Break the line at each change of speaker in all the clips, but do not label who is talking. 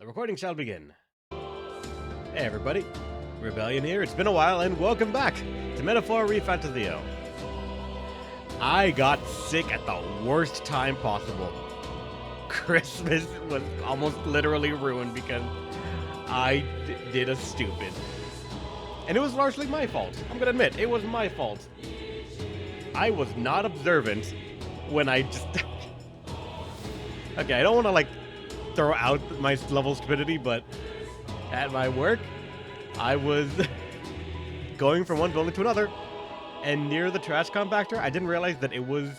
The recording shall begin. Hey everybody, Rebellion here. It's been a while and welcome back to Metaphor Refantazio. I got sick at the worst time possible. Christmas was almost literally ruined because I did a stupid. And it was largely my fault. I'm gonna admit, it was my fault. I was not observant when I just... Okay, I don't want to throw out my level of stupidity, but at my work, I was going from one building to another, and near the trash compactor, I didn't realize that it was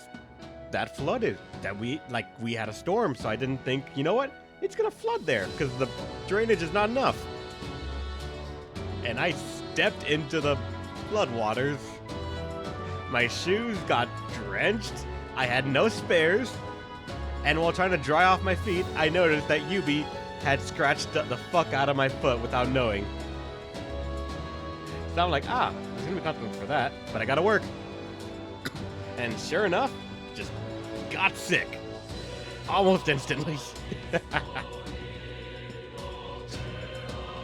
that flooded, that we had a storm, so I didn't think, you know what, it's gonna flood there, because the drainage is not enough. And I stepped into the floodwaters. My shoes got drenched, I had no spares, and while trying to dry off my feet, I noticed that Yubi had scratched the fuck out of my foot without knowing. So I'm like, there's gonna be consequence for that, but I gotta work. And sure enough, just got sick. Almost instantly.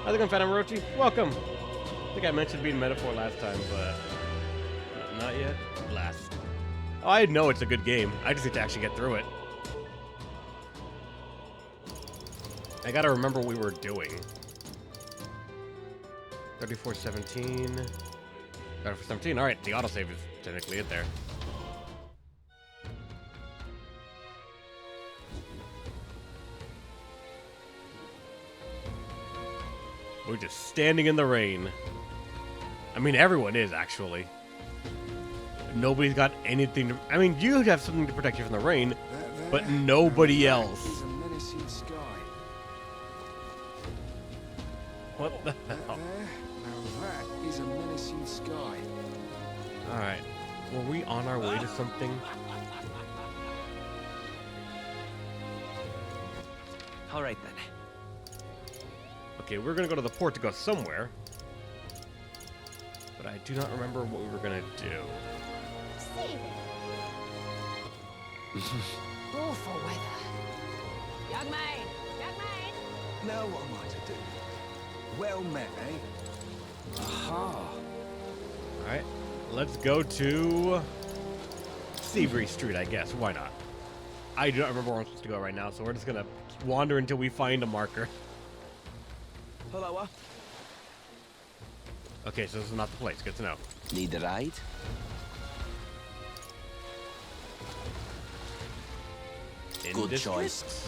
How's it going, Phantom Orochi? Welcome. I think I mentioned being Metaphor last time, but not yet. Last. Oh, I know it's a good game. I just need to actually get through it. I gotta remember what we were doing. 3417. 3417. Alright, the autosave is technically it there. We're just standing in the rain. I mean, everyone is, actually. Nobody's got anything to... I mean, you have something to protect you from the rain, but nobody else. What the hell?
Now that is a menacing sky.
Alright. Were we on our way to something?
Alright then.
Okay, we're gonna go to the port to go somewhere. But I do not remember what we were gonna do.
Awful weather. Young man! Young man!
Now what am I to do? Well met, eh? Aha!
Alright, let's go to Seabury Street, I guess. Why not? I do not remember where I'm supposed to go right now, so we're just gonna wander until we find a marker.
Hello.
Okay, so this is not the place. Good to know.
Need a ride? Good choice.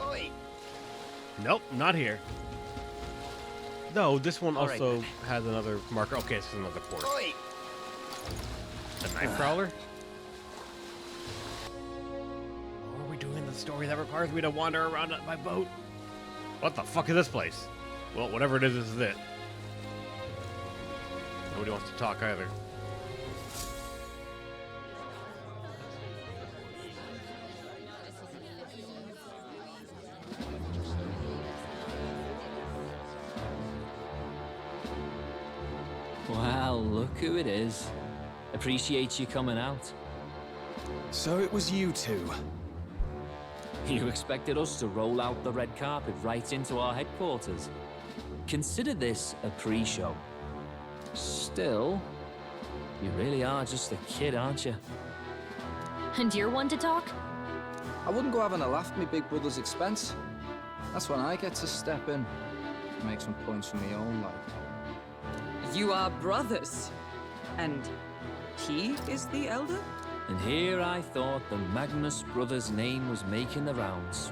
Oi!
Nope, not here. No, this one
All right,
also
then.
has another marker. Okay, this is another port.
Oi!
The knife crawler? Or are we doing the story that requires me to wander around by boat? What the fuck is this place? Well, whatever it is, this is it. Nobody wants to talk either.
Well, look who it is. Appreciate you coming out.
So it was you two.
You expected us to roll out the red carpet right into our headquarters. Consider this a pre-show. Still, you really are just a kid, aren't you?
And you're one to talk?
I wouldn't go having a laugh at me big brother's expense. That's when I get to step in, make some points for my own life.
You are brothers. And he is the elder?
And here I thought the Magnus brothers' name was making the rounds.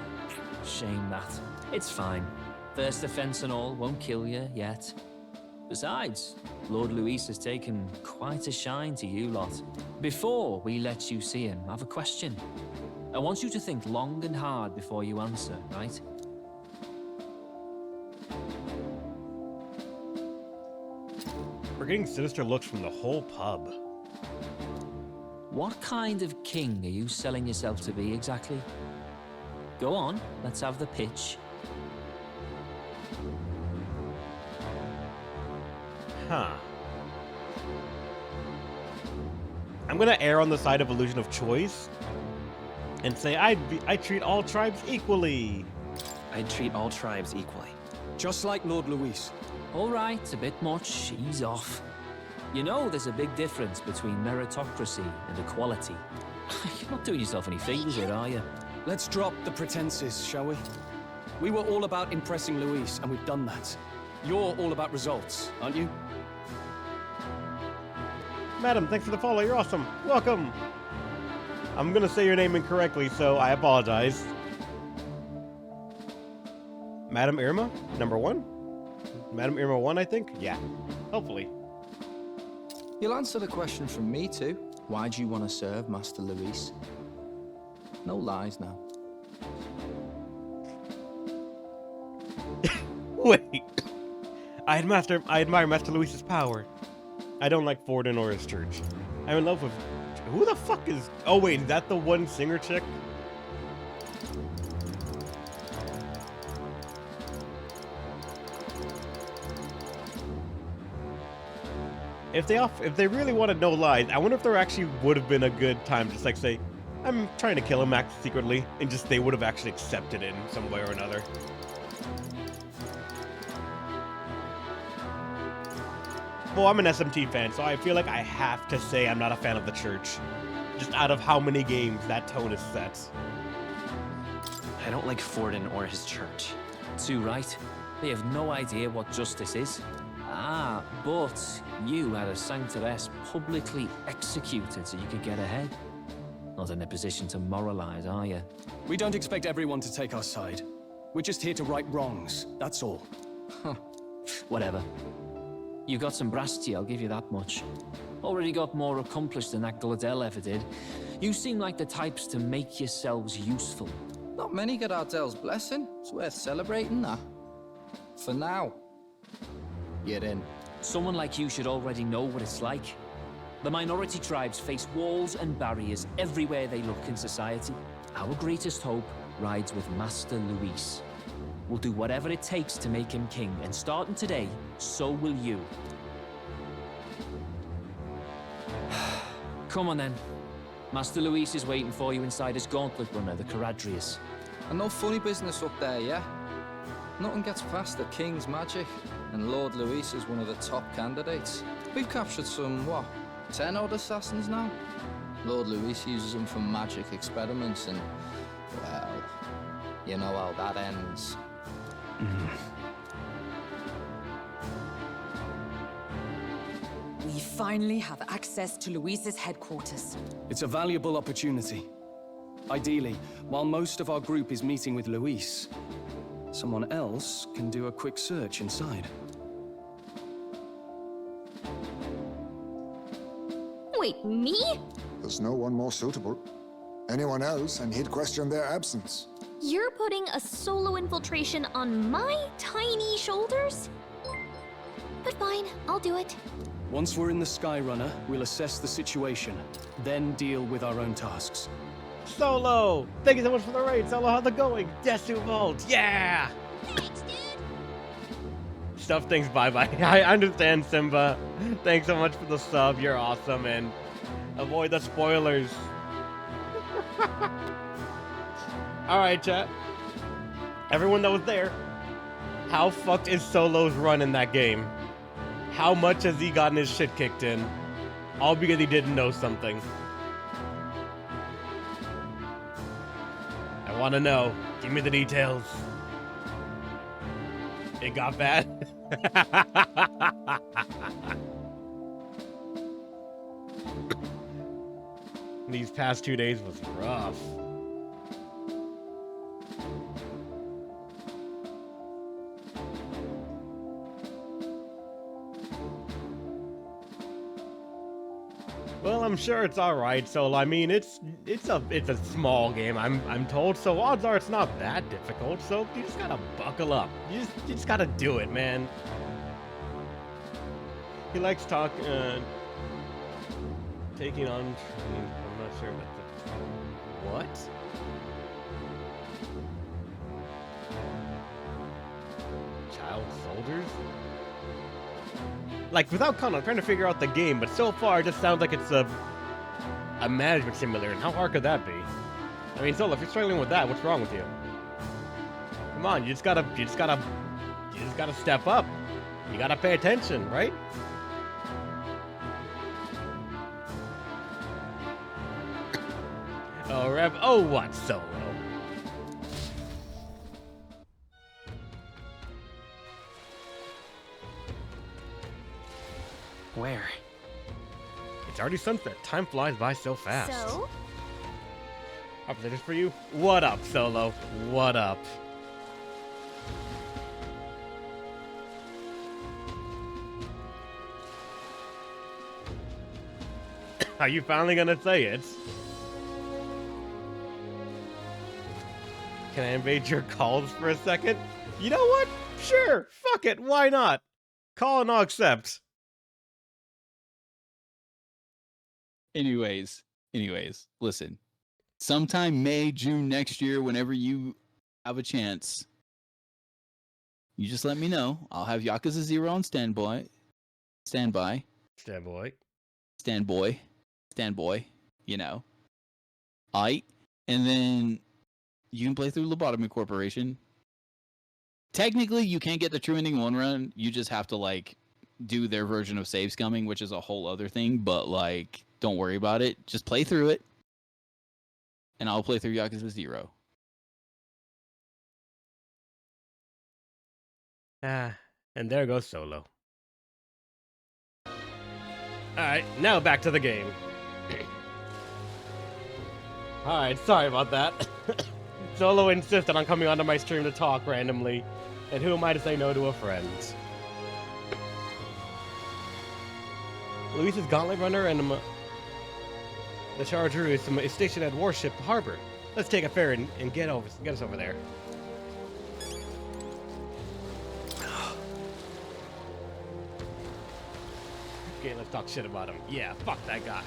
Shame that. It's fine. First offense and all won't kill you yet. Besides, Lord Luis has taken quite a shine to you lot. Before we let you see him, I have a question. I want you to think long and hard before you answer, right?
We're getting sinister looks from the whole pub.
What kind of king are you selling yourself to be exactly? Go on, let's have the pitch.
Huh. I'm gonna err on the side of illusion of choice and say I treat all tribes equally.
I'd treat all tribes equally.
Just like Lord Luis.
All right, a bit much. Ease off. You know, there's a big difference between meritocracy and equality. You're not doing yourself any favors here, are you?
Let's drop the pretenses, shall we? We were all about impressing Luis, and we've done that. You're all about results, aren't you?
Madam, thanks for the follow. You're awesome. Welcome. I'm gonna say your name incorrectly, so I apologize. Madam Irma, number 1? Madam Irma 1, I think? Yeah. Hopefully.
You'll answer the question from me too. Why do you want to serve Master Luis? No lies now.
Wait. I admire Master Luis's power. I don't like Forden or his church. I'm in love with... Who the fuck is... Oh wait, is that the one singer chick? If they really wanted no lies, I wonder if there actually would have been a good time just like say, I'm trying to kill him secretly, and just they would have actually accepted it in some way or another. Well, I'm an SMT fan, so I feel like I have to say I'm not a fan of the church. Just out of how many games that tone is set.
I don't like Forden or his church.
Too right. They have no idea what justice is. Ah, but you had a sanctoress publicly executed so you could get ahead. Not in a position to moralize, are you?
We don't expect everyone to take our side. We're just here to right wrongs, that's all.
Whatever. You got some brass, I'll give you that much. Already got more accomplished than that Gladel ever did. You seem like the types to make yourselves useful.
Not many get Ardel's blessing. It's worth celebrating that. For now. You're in.
Someone like you should already know what it's like. The minority tribes face walls and barriers everywhere they look in society. Our greatest hope rides with Master Luis. We'll do whatever it takes to make him king, and starting today, so will you. Come on then. Master Luis is waiting for you inside his gauntlet runner, the Caradrius.
And no funny business up there, yeah? Nothing gets past the king's magic, and Lord Luis is one of the top candidates. We've captured some, 10 odd assassins now? Lord Luis uses them for magic experiments, and, well, you know how that ends.
We finally have access to Luis's headquarters.
It's a valuable opportunity. Ideally, while most of our group is meeting with Luis, someone else can do a quick search inside.
Wait, me?
There's no one more suitable. Anyone else, and he'd question their absence.
You're putting a solo infiltration on my tiny shoulders? But fine, I'll do it.
Once we're in the Skyrunner, we'll assess the situation, then deal with our own tasks.
Solo! Thank you so much for the raid. Solo, how's it going? Desu Vault, yeah!
Thanks, dude.
Stuff things bye-bye. I understand, Simba. Thanks so much for the sub. You're awesome, and avoid the spoilers. Alright, chat. Everyone that was there, how fucked is Solo's run in that game? How much has he gotten his shit kicked in? All because he didn't know something. I want to know. Give me the details. It got bad. These past 2 days was rough. Well, I'm sure it's all right. So I mean, it's a small game. I'm told. So odds are it's not that difficult. So you just gotta buckle up. You just gotta do it, man. He likes taking on. I'm not sure what. What? Child soldiers? Like, without context, I'm trying to figure out the game, but so far it just sounds like it's a a management simulator, and how hard could that be? I mean, Solo, if you're struggling with that, what's wrong with you? Come on, you just gotta step up. You gotta pay attention, right? Oh, Rev. Oh, what, Solo?
Where?
It's already sunset. Time flies by so fast.
So?
Oppositions for you? What up, Solo? What up? Are you finally gonna say it? Can I invade your calls for a second? You know what? Sure, fuck it, why not? Call and I'll accept.
Anyways, listen. Sometime May, June next year, whenever you have a chance, you just let me know. I'll have Yakuza 0 on standby. Standby. Standboy. You know. Aight. And then you can play through Lobotomy Corporation. Technically, you can't get the true ending one run. You just have to, like, do their version of save scumming, which is a whole other thing. But, like, don't worry about it. Just play through it. And I'll play through Yakuza 0.
And there goes Solo. Alright, now back to the game. Alright, sorry about that. Solo insisted on coming onto my stream to talk randomly. And who am I to say no to a friend? Luis's Gauntlet Runner and the Charger is stationed at Warship Harbor. Let's take a ferry and get us over there. Okay, let's talk shit about him. Yeah, fuck that guy.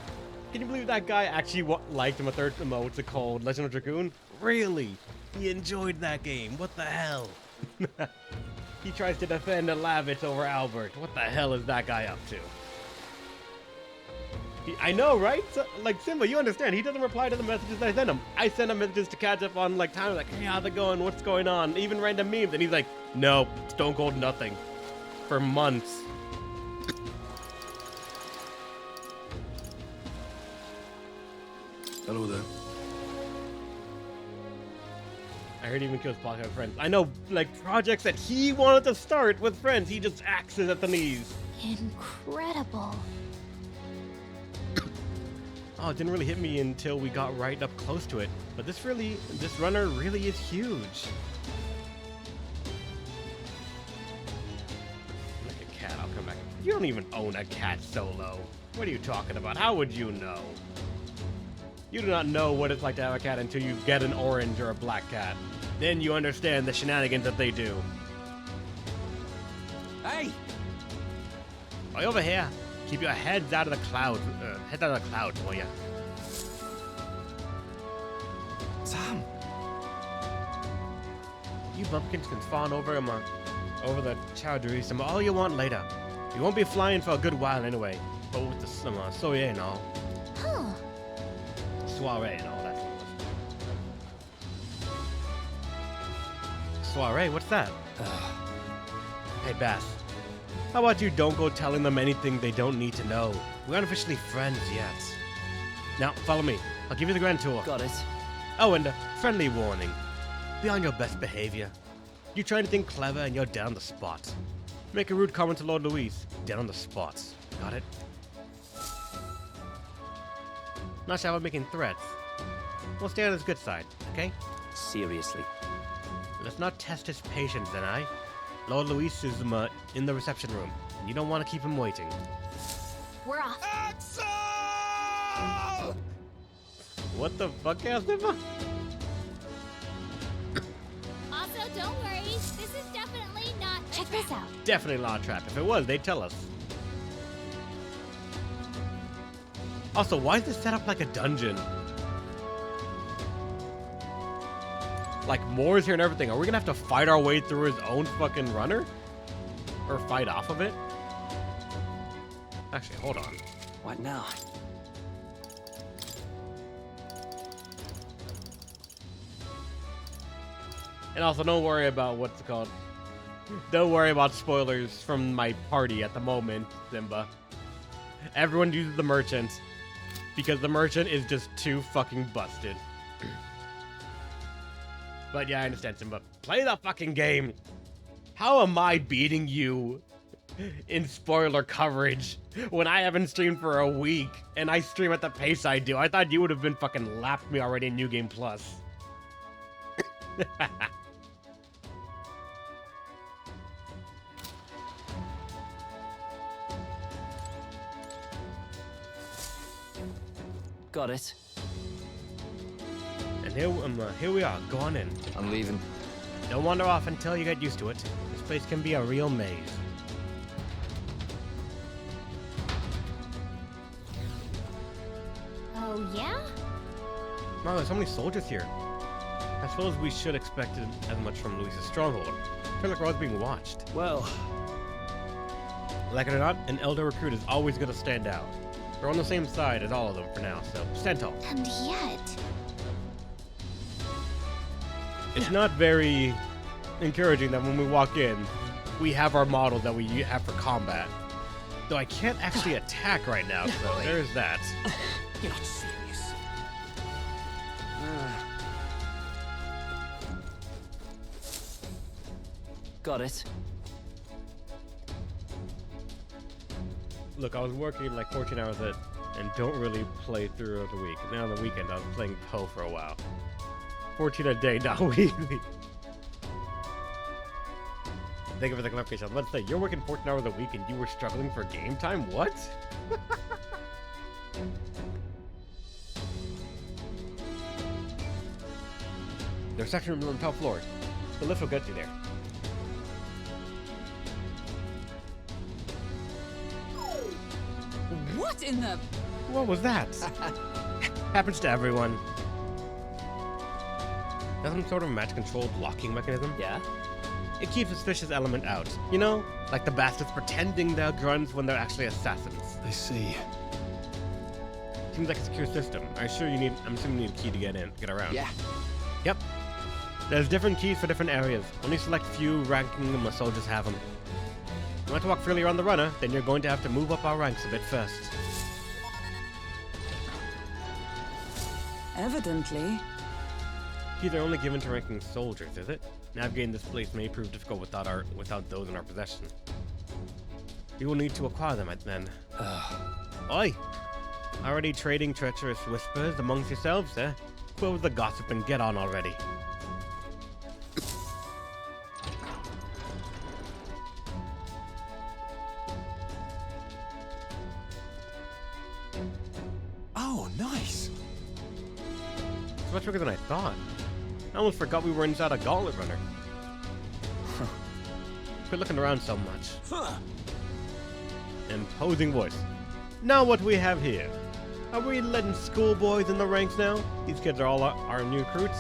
Can you believe that guy actually liked him a third? What's it called? Legend of Dragoon? Really? He enjoyed that game. What the hell? He tries to defend Lavitz over Albert. What the hell is that guy up to? I know, right? So, like, Simba, you understand. He doesn't reply to the messages I send him. I send him messages to catch up on, like, time. Like, hey, how's it going? What's going on? Even random memes. And he's like, no, Stone Cold nothing. For months.
Hello there.
I heard he even kills Pocket with friends. I know, like, projects that he wanted to start with friends, he just axes at the knees.
Incredible.
Oh, it didn't really hit me until we got right up close to it. But this runner really is huge. Like a cat, I'll come back. You don't even own a cat, Solo. What are you talking about? How would you know? You do not know what it's like to have a cat until you get an orange or a black cat. Then you understand the shenanigans that they do.
Hey!
Right over here. Keep your heads out of the clouds. Heads out of the clouds, will ya?
Sam!
You bumpkins can fawn over the Chowderism all you want later. You won't be flying for a good while anyway. But with the soiree and all.
Huh.
Soiree and all that. Soiree? What's that? Hey, Bass. How about you don't go telling them anything they don't need to know? We aren't officially friends yet. Now, follow me. I'll give you the grand tour.
Got it.
Oh, and a friendly warning. Be on your best behavior. You try anything clever and you're down on the spot. Make a rude comment to Lord Luis. Down on the spot. Got it? Not shy about making threats. We'll stay on his good side, okay?
Seriously.
Let's not test his patience, then, I. Lord Luis is in the reception room, and you don't want to keep him waiting.
We're off.
Axel!
What the fuck, Asniva?
Also, don't worry. This is definitely not.
Check this out.
Definitely not a trap. If it was, they'd tell us. Also, why is this set up like a dungeon? Like, Moore's here and everything. Are we gonna have to fight our way through his own fucking runner? Or fight off of it? Actually, hold on.
What now?
And also, don't worry about what's it called. Don't worry about spoilers from my party at the moment, Simba. Everyone uses the merchant because the merchant is just too fucking busted. But yeah, I understand, Simba. Play the fucking game. How am I beating you in spoiler coverage when I haven't streamed for a week and I stream at the pace I do? I thought you would have been fucking lapped me already in New Game Plus.
Got it.
And here we are, go on in.
I'm leaving.
Don't wander off until you get used to it. This place can be a real maze.
Oh, yeah?
Wow, there's so many soldiers here. I suppose we should expect as much from Luis's stronghold. I feel like we're always being watched.
Well,
Like it or not, an elder recruit is always going to stand out. We're on the same side as all of them for now, so stand tall.
And yet,
It's not very encouraging that when we walk in, we have our model that we have for combat. Though I can't actually attack right now, so there's that.
You're not serious. Got it.
Look, I was working like 14 hours and don't really play through the week. Now on the weekend, I was playing Poe for a while. 14 a day, not weekly. Thank you for the clarification. I was about to say, you're working 14 hours a week and you were struggling for game time? What? There's a section room on the top floor. The lift will get you there.
What in the...
What was that? Happens to everyone. That's some sort of match-controlled locking mechanism.
Yeah?
It keeps a suspicious element out. You know? Like the bastards pretending they're grunts when they're actually assassins.
I see.
Seems like a secure system. I'm assuming you need a key to get around.
Yeah.
Yep. There's different keys for different areas. Only select few ranking them, the soldiers have them. You want to walk freely around the runner, then you're going to have to move up our ranks a bit first.
Evidently.
Keys are only given to ranking soldiers, is it? Navigating this place may prove difficult without those in our possession. You will need to acquire them then. Oi! Already trading treacherous whispers amongst yourselves, eh? Quit with the gossip and get on already.
Oh, nice.
It's much bigger than I thought. I almost forgot we were inside a gauntlet runner. Quit looking around so much. Imposing voice. Now what we have here. Are we letting schoolboys in the ranks now? These kids are all our new recruits.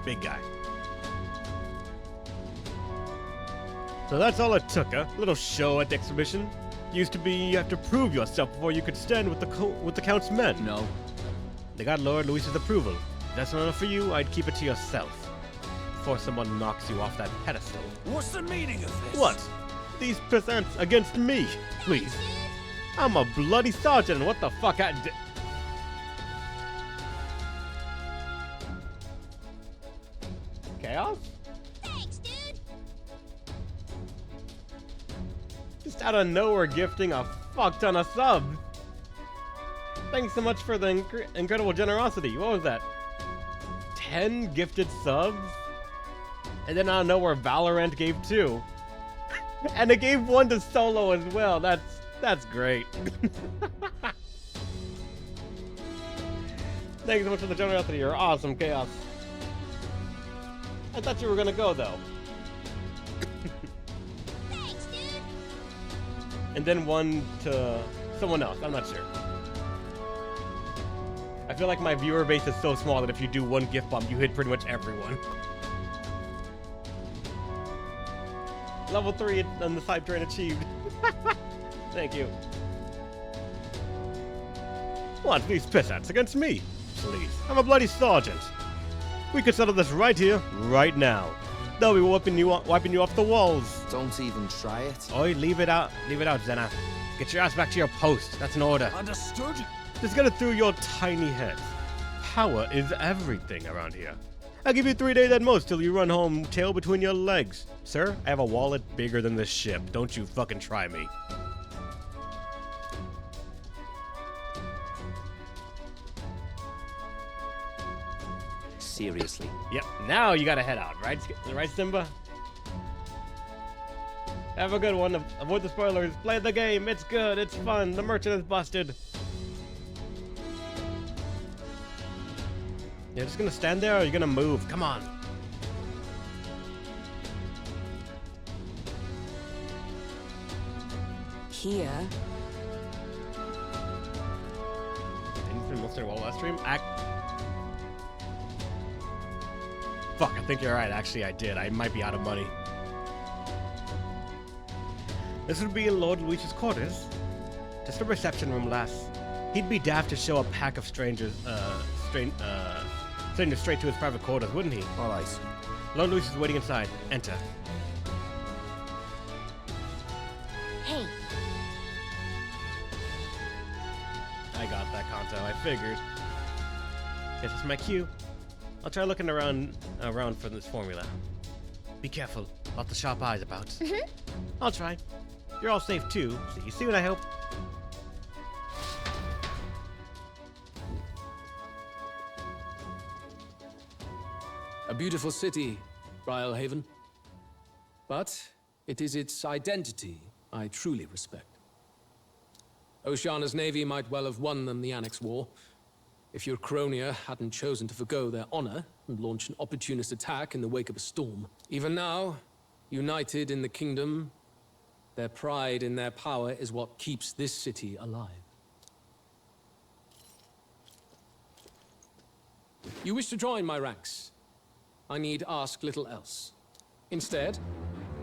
Big guy. So that's all it took, huh? Little show at the exhibition. Used to be you have to prove yourself before you could stand with the Count's men.
No.
They got Lord Luis's approval. If that's not enough for you, I'd keep it to yourself. Before someone knocks you off that pedestal.
What's the meaning of this?
What? These peasants against me? Please. I'm a bloody sergeant, and what the fuck I did? Chaos?
Thanks, dude.
Just out of nowhere gifting a fuck ton of subs. Thanks so much for the incredible generosity. What was that? 10 gifted subs? And then out of nowhere Valorant gave 2. And it gave 1 to Solo as well. That's great. Thanks so much for the generosity. You're awesome, Chaos. I thought you were gonna go though.
Thanks, dude.
And then 1 to someone else. I'm not sure. I feel like my viewer base is so small that if you do 1 gift bump, you hit pretty much everyone. Level 3 on the side train achieved. Thank you. What? These peasants against me? Please. I'm a bloody sergeant. We could settle this right here, right now. They'll be wiping you off the walls.
Don't even try it.
Oi, leave it out, Zena. Get your ass back to your post. That's an order.
Understood?
Just get it through your tiny head. Power is everything around here. I'll give you 3 days at most till you run home, tail between your legs. Sir, I have a wallet bigger than this ship. Don't you fucking try me.
Seriously.
Yep, now you gotta head out, right? Right, Simba? Have a good one. Avoid the spoilers. Play the game. It's good. It's fun. The merchant is busted. You're just gonna stand there, or are you gonna move? Come on.
Here.
Infant Monster Wall stream? Fuck, I think you're right. Actually, I did. I might be out of money. This would be in Lord Luis's quarters. Just a reception room, lass. He'd be daft to show a pack of strangers straight to his private quarters, wouldn't he?
All right.
Lord Luis is waiting inside. Enter.
Hey,
I got that, Kanto. I figured. Guess it's my cue. I'll try looking around for this formula. Be careful. Lots of sharp eyes about. I'll try. You're all safe too. See you soon, I hope.
A beautiful city, Brialhaven. But it is its identity I truly respect. Oceana's navy might well have won them the Annex War, if your Cronia hadn't chosen to forgo their honor and launch an opportunist attack in the wake of a storm. Even now, united in the kingdom, their pride in their power is what keeps this city alive. You wish to join my ranks. I need ask little else. Instead,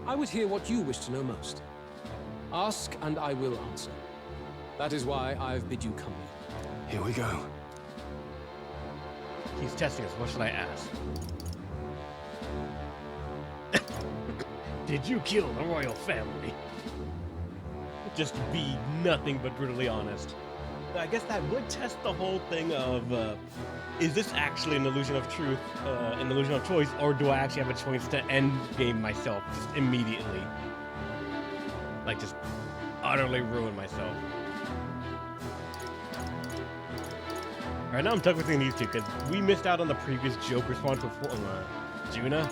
I would hear what you wish to know most. Ask and I will answer. That is why I've bid you come here. Here we go.
He's testing us. What should I ask? Did you kill the royal family? Just to be nothing but brutally honest. I guess that would test the whole thing of, is this actually an illusion of truth, an illusion of choice, or do I actually have a choice to end game myself just immediately? Like, just utterly ruin myself. Right now I'm stuck between these two, because we missed out on the previous joke response with Juna.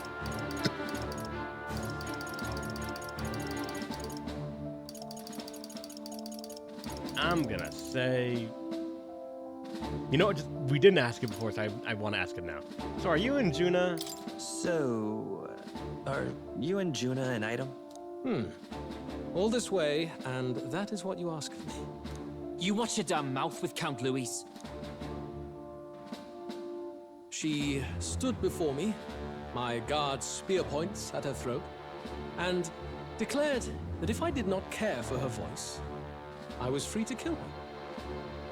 I'm gonna say... You know what, we didn't ask it before, so I want to ask it now. So are you and Juna...
So, are you and Juna an item?
All this way, and that is what you ask of me.
You watch your damn mouth with Count Louise.
She stood before me, my guard's spear points at her throat, and declared that if I did not care for her voice, I was free to kill her.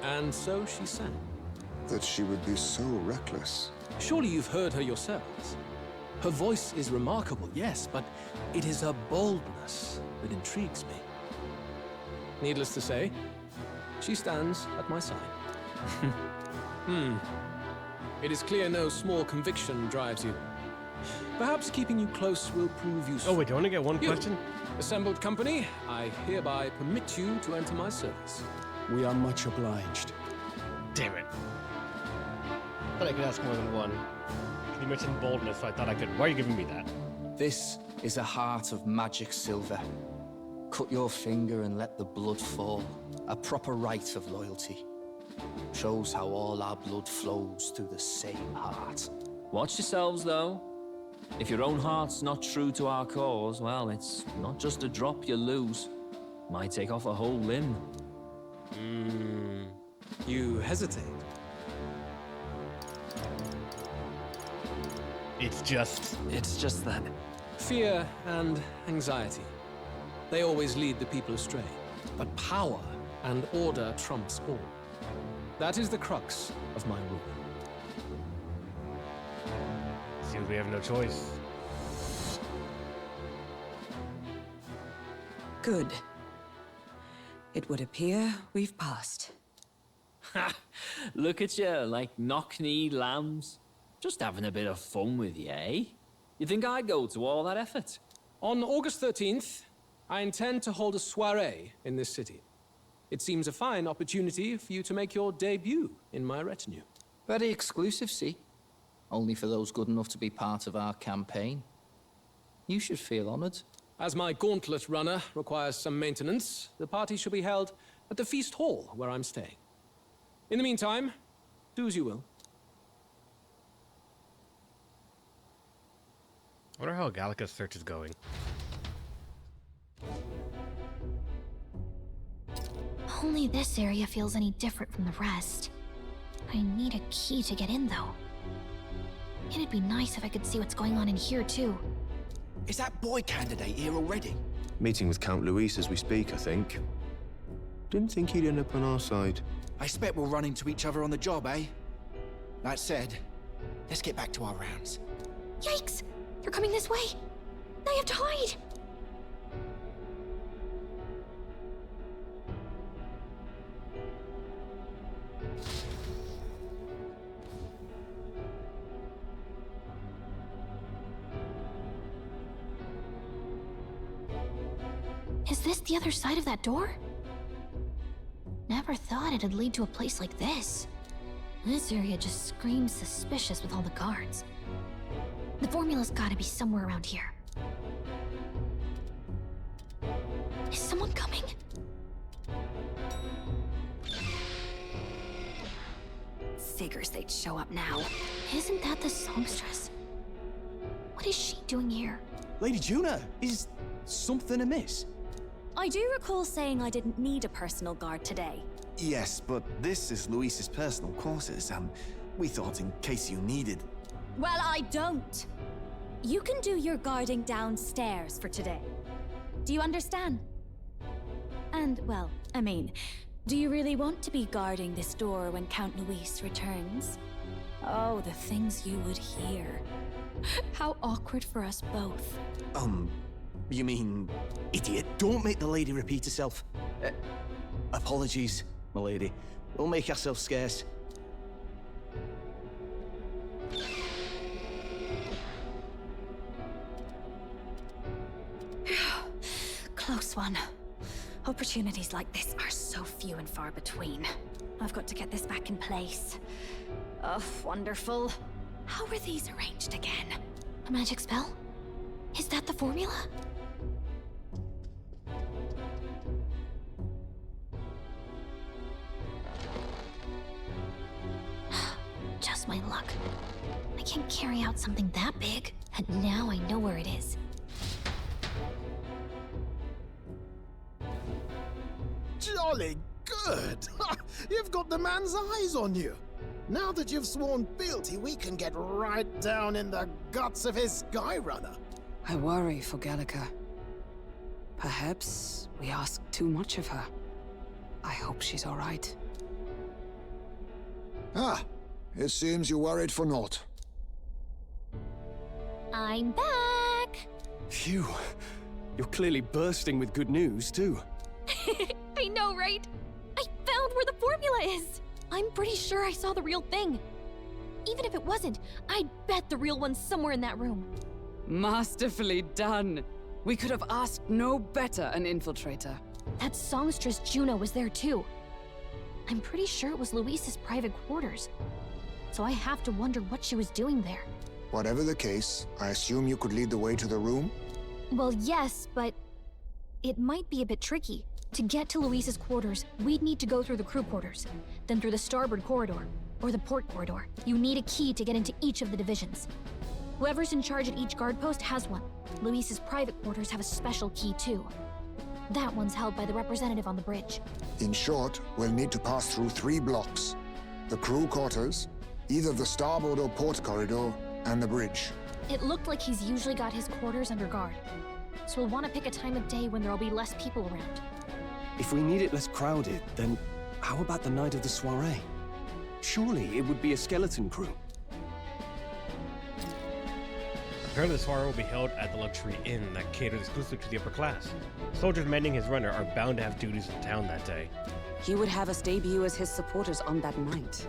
And so she sang.
That she would be so reckless.
Surely you've heard her yourselves. Her voice is remarkable, yes, but it is her boldness that intrigues me. Needless to say, she stands at my side. It is clear no small conviction drives you. Perhaps keeping you close will prove useful.
Oh wait, do you want to get one question?
Assembled company, I hereby permit you to enter my service. We are much obliged.
Damn it. I thought I could ask more than one. You mentioned boldness, so I thought I could. Why are you giving me that?
This is a heart of magic silver. Cut your finger and let the blood fall. A proper rite of loyalty. Shows how all our blood flows through the same heart.
Watch yourselves, though. If your own heart's not true to our cause, well, it's not just a drop you lose. Might take off a whole limb.
You hesitate.
It's just
that.
Fear and anxiety. They always lead the people astray. But power and order trumps all. That is the crux of my rule.
Seems we have no choice.
Good. It would appear we've passed.
Ha! Look at you, like knock-kneed lambs. Just having a bit of fun with you, eh? You think I'd go to all that effort?
On August 13th, I intend to hold a soiree in this city. It seems a fine opportunity for you to make your debut in my retinue.
Very exclusive, see? Only for those good enough to be part of our campaign. You should feel honored.
As my gauntlet runner requires some maintenance, the party shall be held at the feast hall where I'm staying. In the meantime, do as you will.
I wonder how Gallica's search is going.
Only this area feels any different from the rest. I need a key to get in, though. It'd be nice if I could see what's going on in here, too.
Is that boy candidate here already?
Meeting with Count Luis as we speak, I think. Didn't think he'd end up on our side.
I expect we'll run into each other on the job, eh? That said, let's get back to our rounds.
Yikes! They're coming this way! I have to hide! Is this the other side of that door? Never thought it'd lead to a place like this. This area just screams suspicious with all the guards. The formula's gotta be somewhere around here. Is someone coming?
Figures they'd show up now.
Isn't that the songstress? What is she doing here?
Lady Juna, is something amiss?
I do recall saying I didn't need a personal guard today.
Yes, but this is Luis's personal quarters, and we thought in case you needed...
Well, I don't. You can do your guarding downstairs for today. Do you understand? And, well, I mean, do you really want to be guarding this door when Count Luis returns? Oh, the things you would hear. How awkward for us both.
You mean... Idiot, don't make the lady repeat herself. Apologies, my lady. We'll make ourselves scarce.
Close one. Opportunities like this are so few and far between. I've got to get this back in place. Oh, wonderful. How were these arranged again?
A magic spell? Is that the formula? Just my luck. I can't carry out something that big, and now I know where it is.
Jolly good! You've got the man's eyes on you. Now that you've sworn fealty, we can get right down in the guts of his Skyrunner.
I worry for Gallica. Perhaps we ask too much of her. I hope she's all right.
Ah, it seems you worried for naught.
I'm back!
Phew. You're clearly bursting with good news, too.
I know, right? I found where the formula is! I'm pretty sure I saw the real thing. Even if it wasn't, I'd bet the real one's somewhere in that room.
Masterfully done. We could have asked no better an infiltrator.
That songstress Juno was there too. I'm pretty sure it was Luis's private quarters. So I have to wonder what she was doing there.
Whatever the case, I assume you could lead the way to the room?
Well, yes, but it might be a bit tricky. To get to Luis's quarters, we'd need to go through the crew quarters, then through the starboard corridor, or the port corridor. You need a key to get into each of the divisions. Whoever's in charge at each guard post has one. Luis's private quarters have a special key too. That one's held by the representative on the bridge.
In short, we'll need to pass through 3 blocks. The crew quarters, either the starboard or port corridor, and the bridge.
It looked like he's usually got his quarters under guard. So we'll want to pick a time of day when there'll be less people around.
If we need it less crowded, then how about the night of the soiree? Surely it would be a skeleton crew.
Apparently the soiree will be held at the luxury inn that caters exclusively to the upper class. Soldiers mending his runner are bound to have duties in town that day.
He would have us debut as his supporters on that night.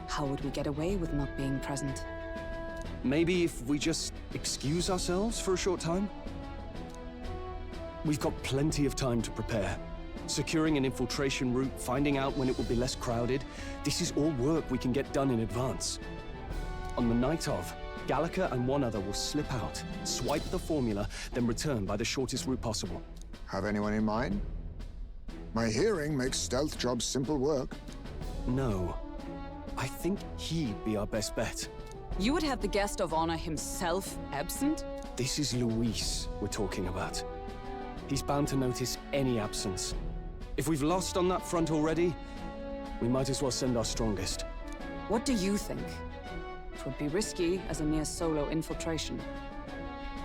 How would we get away with not being present?
Maybe if we just excuse ourselves for a short time? We've got plenty of time to prepare. Securing an infiltration route, finding out when it will be less crowded, this is all work we can get done in advance. On the night of, Gallica and one other will slip out, swipe the formula, then return by the shortest route possible.
Have anyone in mind? My hearing makes stealth jobs simple work.
No. I think he'd be our best bet.
You would have the guest of honor himself absent?
This is Luis we're talking about. He's bound to notice any absence. If we've lost on that front already, we might as well send our strongest.
What do you think? It would be risky as a mere solo infiltration.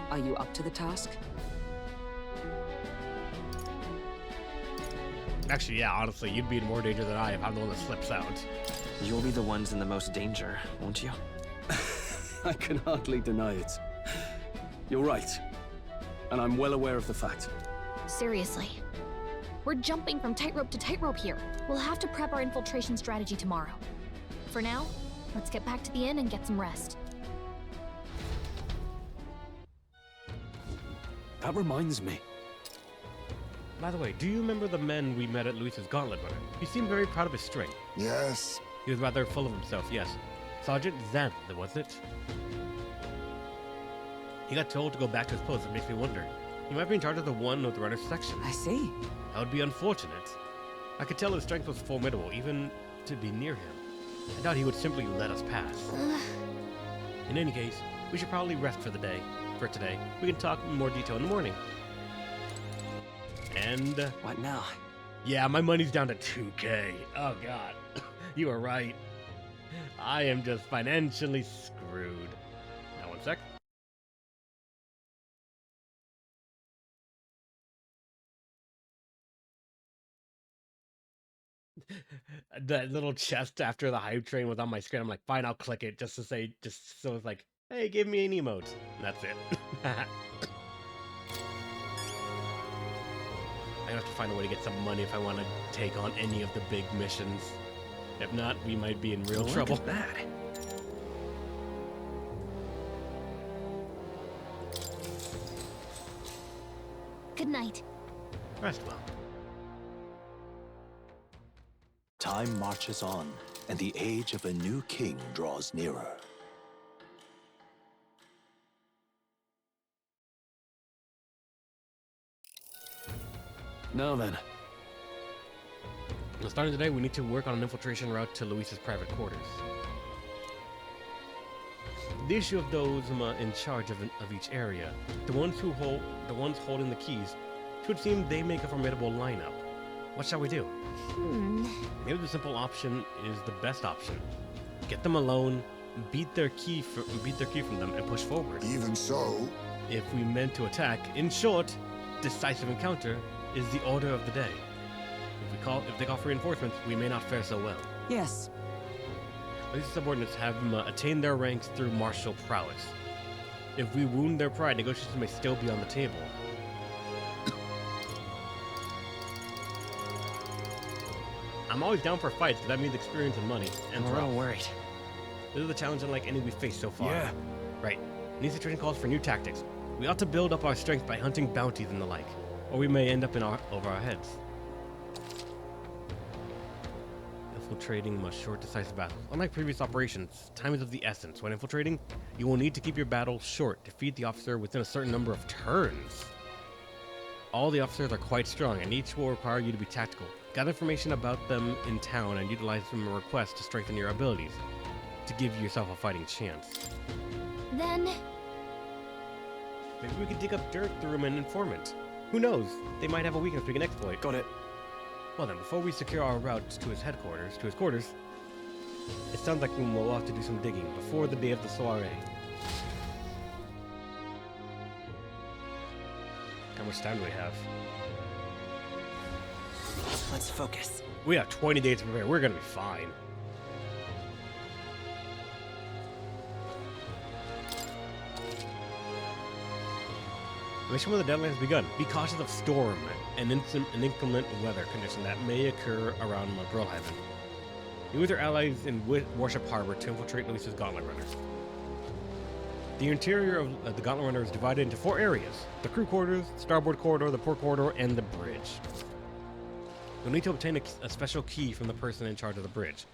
Are you up to the task?
Actually, yeah, honestly, you'd be in more danger than I if I'm the one that slips out.
You'll be the ones in the most danger, won't you?
I can hardly deny it. You're right. And I'm well aware of the fact.
Seriously. We're jumping from tightrope to tightrope here. We'll have to prep our infiltration strategy tomorrow. For now, let's get back to the inn and get some rest.
That reminds me.
By the way, do you remember the men we met at Luis's gauntlet runner? He seemed very proud of his strength.
Yes.
He was rather full of himself, yes. Sergeant Zan, wasn't it? He got told to go back to his post. It makes me wonder. He might be in charge of the one with the runner's section.
I see.
That would be unfortunate. I could tell his strength was formidable, even to be near him. I doubt he would simply let us pass. In any case, we should probably rest for today. We can talk in more detail in the morning. And...
what now?
Yeah, my money's down to 2K. Oh, God. You are right. I am just financially screwed. Now, one sec. That little chest after the hype train was on my screen. I'm like, fine, I'll click it just so it's like, hey, give me an emote. And that's it. I have to find a way to get some money if I want to take on any of the big missions. If not, we might be in real trouble.
Look at that.
Good night.
Rest well.
Time marches on, and the age of a new king draws nearer.
Now then.
Starting today, we need to work on an infiltration route to Luis's private quarters. The issue of those in charge of each area, the ones holding the keys, it would seem they make a formidable lineup. What shall we do? Maybe the simple option is the best option. Get them alone, beat their key from them, and push forward.
Even so,
if we meant to attack, in short, decisive encounter is the order of the day. If they call for reinforcements, we may not fare so well.
Yes.
These subordinates have attained their ranks through martial prowess. If we wound their pride, negotiations may still be on the table. I'm always down for fights, because that means experience and money. And
we're all worried.
This is the challenge unlike any we've faced so far.
Yeah.
Right. New situation calls for new tactics. We ought to build up our strength by hunting bounties and the like, or we may end up over our heads. Infiltrating must short, decisive battles. Unlike previous operations, time is of the essence. When infiltrating, you will need to keep your battle short. Defeat the officer within a certain number of turns. All the officers are quite strong, and each will require you to be tactical. Gather information about them in town and utilize them in requests to strengthen your abilities, to give yourself a fighting chance.
Then...
maybe we could dig up dirt through an informant. Who knows? They might have a weakness we can exploit.
Got it.
Well then, before we secure our route to his quarters, it sounds like we'll have to do some digging before the day of the soiree. How much time do we have?
Let's focus.
We have 20 days to prepare. We're gonna be fine. Mission with the deadline has begun. Be cautious of storm and inclement weather condition that may occur around Grillhaven. You with your allies in Warship Harbor to infiltrate Luis's Gauntlet Runner. The interior of the Gauntlet Runner is divided into 4 areas: the crew quarters, starboard corridor, the port corridor, and the bridge. You'll need to obtain a special key from the person in charge of the bridge,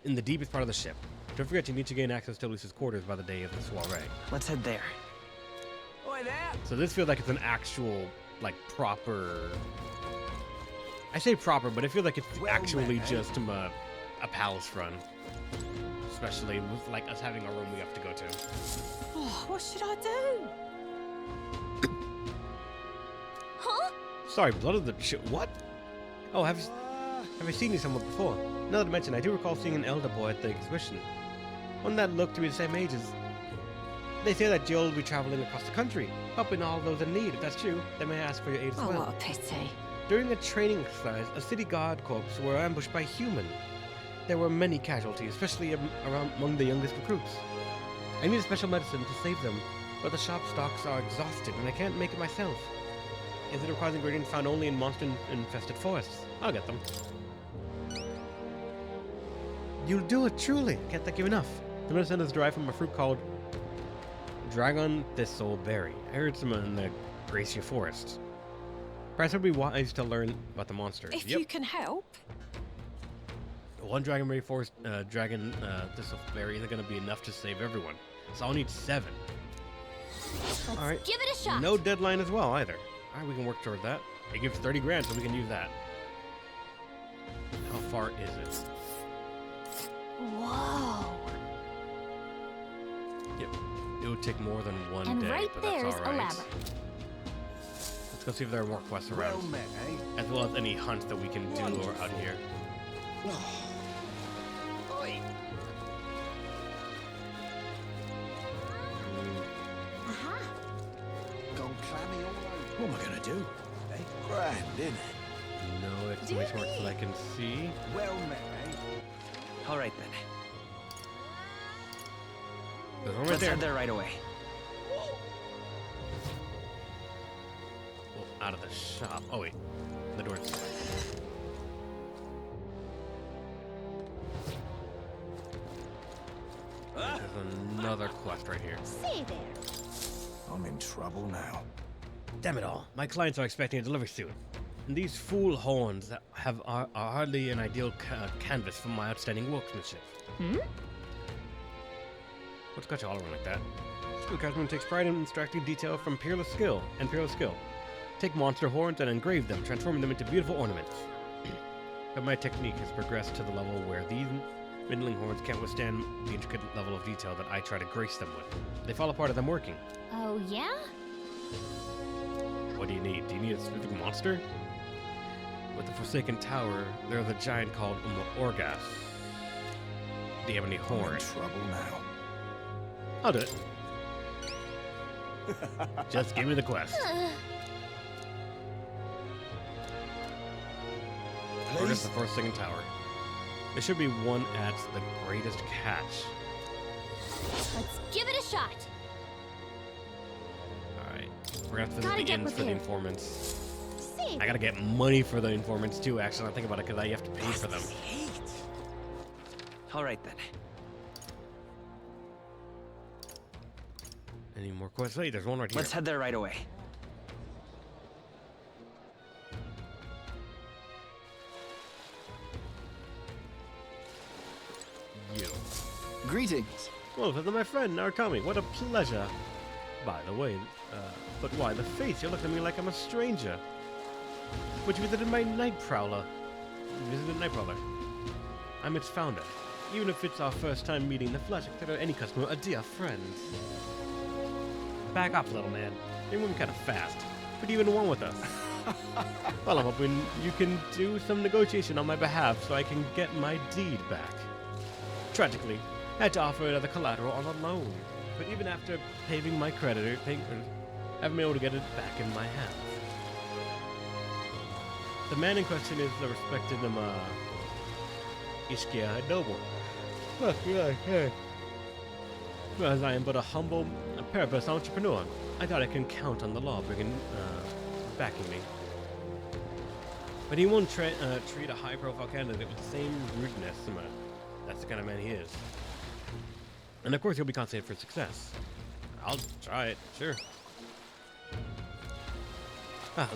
in the deepest part of the ship. Don't forget you need to gain access to Luis's quarters by the day of the soiree.
Let's head there.
Oi there!
So this feels like it's an actual, like, proper... I say proper, but I feel like it's actually just a palace run. Especially with, like, us having a room we have to go to.
Oh, what should I do? Huh?
Sorry, blood of the shit. What? Oh, have I seen you somewhere before? Now that I mention, I do recall seeing an elder boy at the exhibition. One that looked to be the same age as... They say that Jill will be traveling across the country, helping all those in need. If that's true, they may ask for your aid as well.
Oh, what a pity.
During a training exercise, a city guard corps were ambushed by human. There were many casualties, especially among the youngest recruits. I need a special medicine to save them, but the shop stocks are exhausted and I can't make it myself. Is it requires ingredients found only in monster-infested forests? I'll get them. You'll do it, truly. Can't thank you enough. The medicine is derived from a fruit called Dragon Thistle Berry. I heard some in the Gracia Forest. Perhaps it would be wise to learn about the monster.
If you can help.
One Dragonberry Forest, Thistle Berry isn't going to be enough to save everyone. So I'll need 7.
Let's
Alright.
give it a shot.
No deadline as well, either. Alright, we can work toward that. It gives 30 grand, so we can use that. How far is it?
Whoa.
Yep. It would take more than one
And
day,
right
but
there's
that's
a
alright.
labyrinth.
Let's go see if there are more quests around. As well as any hunts that we can do out here.
Gone clammy all over. What am I gonna do? Eh? Grand, isn't it?
No exclamation marks that I can see.
Well met, eh?
All right then.
There's one right
Let's
there.
head there right away.
Well, out of the shop. Oh wait, the door's. There's another quest right here.
Say there.
I'm in trouble now.
Damn it all! My clients are expecting a delivery soon, and these fool horns are hardly an ideal canvas for my outstanding workmanship. What's got you all around like that? School craftsman takes pride in extracting detail from peerless skill. Take monster horns and engrave them, transforming them into beautiful ornaments. But my technique has progressed to the level where these middling horns can't withstand the intricate level of detail that I try to grace them with. They fall apart as I'm working.
Oh, yeah?
What do you need? Do you need a specific monster? With the Forsaken Tower, there's a giant called Orgas. The Ebony Horn.
I'm in trouble now.
I'll do it. Just give me the quest. Orgas the Forsaken Tower. There should be one at the Greatest Catch.
Let's give it a shot.
Alright. We're gonna have to visit
Gotta
the
get
inns for the
prepared.
informants.
See.
I gotta get money for the informants too, actually. I think about it because I have to pay for them.
All right then.
Any more quests? Wait, there's one right here.
Let's head there right away.
You.
Greetings.
Well, visit my friend, Narukami. What a pleasure. By the way, but why the face? You look at me like I'm a stranger. But you visited my Night Prowler. You visited Night Prowler. I'm its founder. Even if it's our first time meeting in the flesh, I consider any customer a dear friend. Back off, little man. You're moving kind of fast. What do you even want with us? Well, I'm hoping you can do some negotiation on my behalf so I can get my deed back. Tragically, I had to offer it as a collateral on a loan. But even after paving my creditors, I haven't been able to get it back in my hands. The man in question is the respected Ishkia noble. Whereas I am but a humble Paribus entrepreneur. I thought I can count on the law backing me. But he won't treat a high-profile candidate with the same rudeness. That's the kind of man he is. And of course, he'll be compensated for success. I'll try it, sure.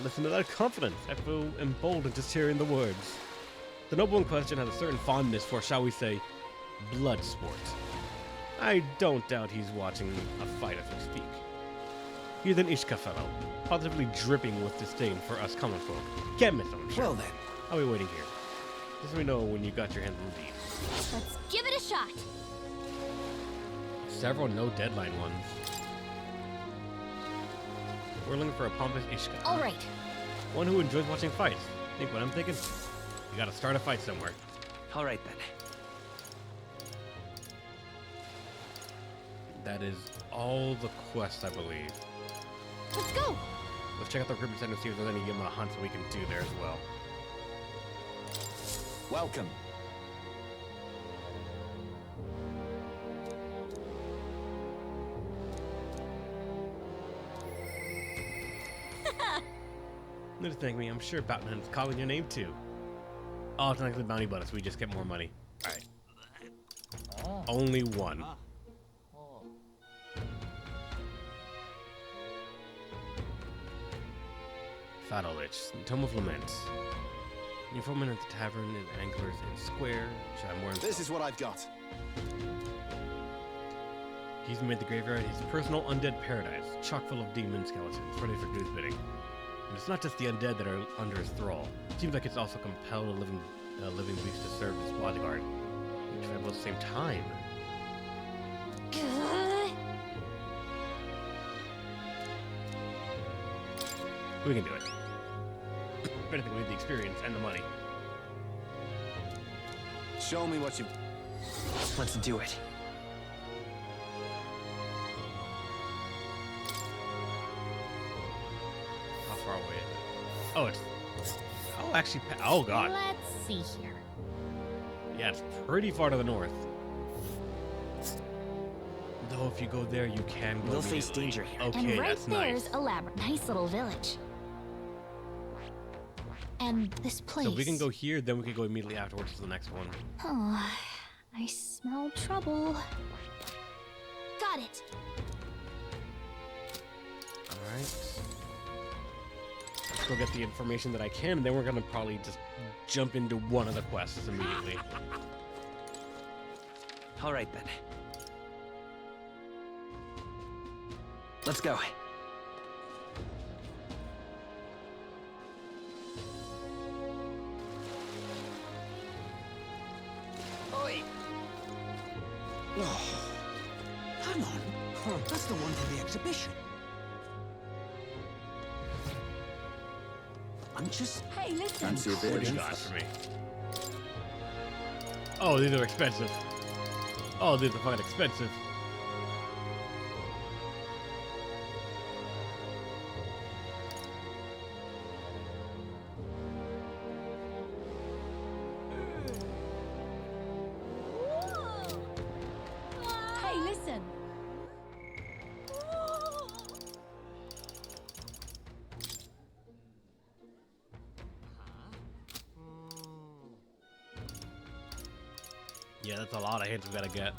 Listen to that confidence. I feel emboldened just hearing the words. The noble in question has a certain fondness for, shall we say, blood sport. I don't doubt he's watching a fight as we speak. He's an Ishka fellow, positively dripping with disdain for us common folk. Can't miss him, sure.
Well then.
I'll be waiting here. Just let me know when you got your hands on the deed.
Let's give it a shot.
Several no-deadline ones. We're looking for a pompous Ishka.
All right.
One who enjoys watching fights. Think what I'm thinking? You gotta start a fight somewhere.
All right, then.
That is all the quests, I believe.
Let's go!
Let's check out the recruitment center and see if there's any hunts we can do there as well.
Welcome.
Just thank me. I'm sure Batman's calling your name too. Oh, it's not like the bounty bonus. We just get more money. Alright. Only one. Fatal Lich. Tome of Lament. New foreman at the tavern and anglers in square. Should have more.
This is what I've got.
He's made the graveyard his personal undead paradise, chock full of demon skeletons, ready for Gnu's bidding. And it's not just the undead that are under his thrall. It seems like it's also compelled a living beast to serve as bodyguard, which at both the same time. We can do it. Better than we have the experience and the money.
Show me what you...
Let's do it.
How far away is it? Oh, it's... Oh, actually... Oh, God.
Let's see here.
Yeah, it's pretty far to the north. Though if you go there, you can go
We'll face danger here.
Okay,
and right
that's
there's
nice.
a nice little village. And this place.
So we can go here, then we can go immediately afterwards to the next one.
Oh, I smell trouble. Got it.
Alright. Let's go get the information that I can, and then we're gonna probably just jump into one of the quests immediately.
All right, then. Let's go.
Oh, hang on. That's the one for the exhibition. I'm just...
Hey, listen.
Fancy a bit
What
of
do you got
info?
for me? Oh, these are expensive. Oh, these are fucking expensive.
Hey, listen.
Yeah, that's a lot of hits we gotta get.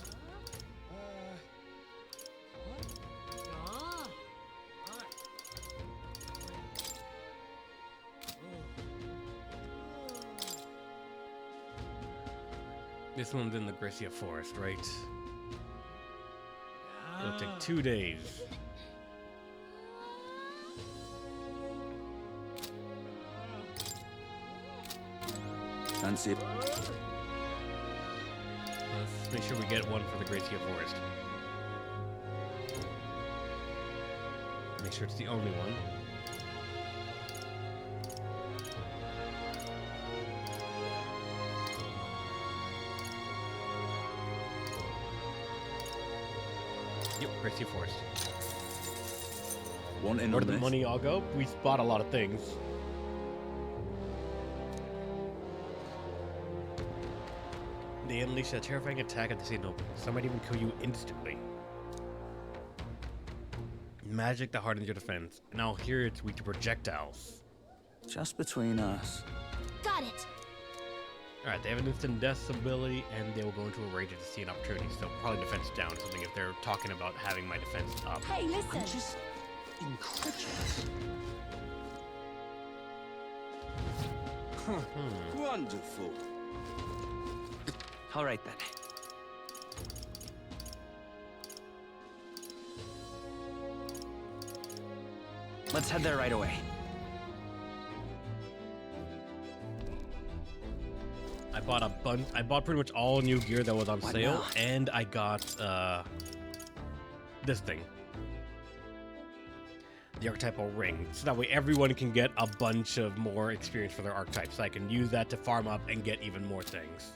This one's in the Gracia Forest, right? It'll take 2 days.
Fancy it.
Let's make sure we get one for the Gracia Forest. Make sure it's the only one. Yep, Gracia Forest.
Want in
Where
on
did the
this?
money all go? We bought a lot of things. They unleash a terrifying attack at the scene open. Some might even kill you instantly. Magic that hardens your defense. Now here it's weak to projectiles.
Just between us.
Got it.
Alright, they have an instant death ability, and they will go into a rage to see an opportunity. So probably defense down, something if they're talking about having my defense up.
Hey, listen.
I'm just incredulous.
Wonderful.
All right then. Let's head there right away.
I bought a bunch. I bought pretty much all new gear that was on
What
sale,
now?
and I got this thing, the archetypal ring, so that way everyone can get a bunch of more experience for their archetypes. So I can use that to farm up and get even more things.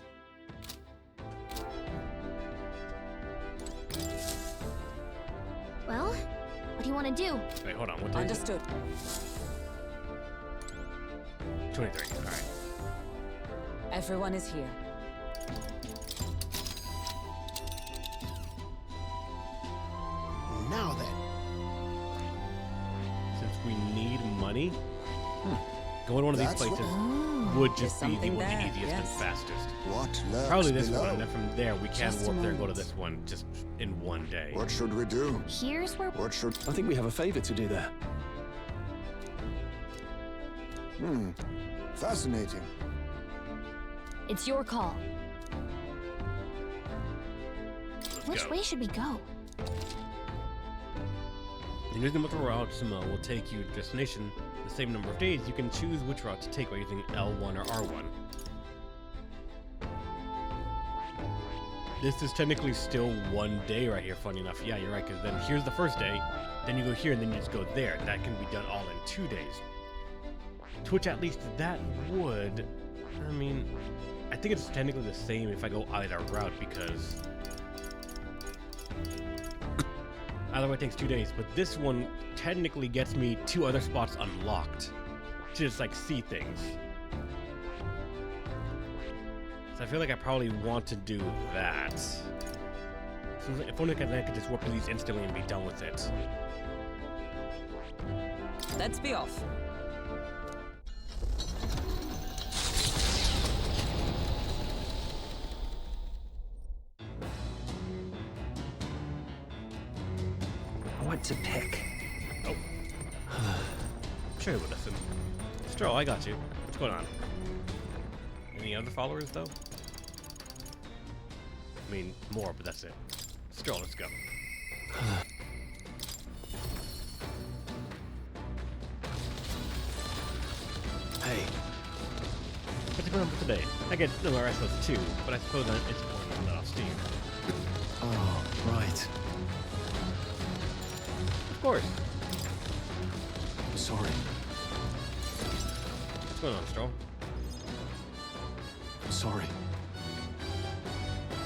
Well, what do you want to do?
Wait, hold on. What did
Understood.
23. All right.
Everyone is here.
Now then.
Since we need money, going to one of these
That's
places
what-
would just
There's
be the
something
one
there,
easiest and
yes.
fastest.
What lurks
Probably this
below?
one, and then from there we can
Just a
warp there and go to
moment.
this one just in one day.
What should we do?
Here's where.
What should...
I think we have a favor to do there.
Fascinating.
It's your call.
Let's
Which
go.
way should we go?
Using multiple routes will take you to destination the same number of days. You can choose which route to take by using L1 or R1. This is technically still one day right here, funny enough. Yeah, you're right, because then here's the first day, then you go here, and then you just go there. That can be done all in 2 days. To which at least that would... I mean, I think it's technically the same if I go either route, because... either way takes 2 days, but this one technically gets me 2 other spots unlocked. To just, like, see things. So I feel like I probably want to do that. So if only I could just warp to these instantly and be done with it.
Let's be off.
What to pick?
Oh. Sure you would listen. Stroll, I got you. What's going on? Any other followers, though? I mean, more, but that's it. Stroll, let's go.
Hey,
What's going on for today? I get the rest of us too, but I suppose it's important to let off steam.
oh, right.
Of course.
Sorry.
What's going on, Stroll?
Sorry.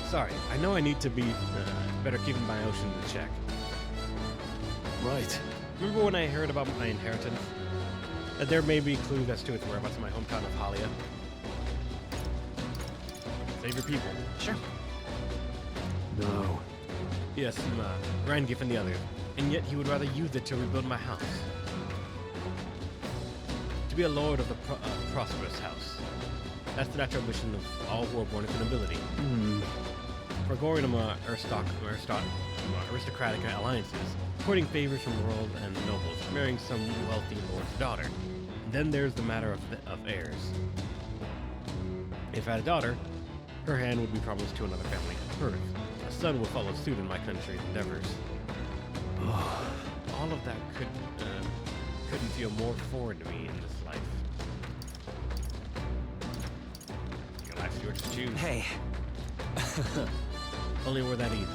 Sorry, I know I need to be better keeping my ocean in check.
Right.
Remember when I heard about my inheritance? That there may be clues as to its whereabouts in my hometown of Halia? Save your people.
Sure.
No.
Yes, Rangif and the others. And yet he would rather use it to rebuild my house. To be a lord of the prosperous house. That's the natural ambition of all who are born into nobility. Forgoing aristocratic alliances, courting favors from royals and nobles, marrying some wealthy lord's daughter. And then there's the matter of heirs. If I had a daughter, her hand would be promised to another family at birth. A son would follow suit in my country's endeavors. All of that couldn't feel more foreign to me in this life. Your life's yours to choose.
Hey.
Only were that easy.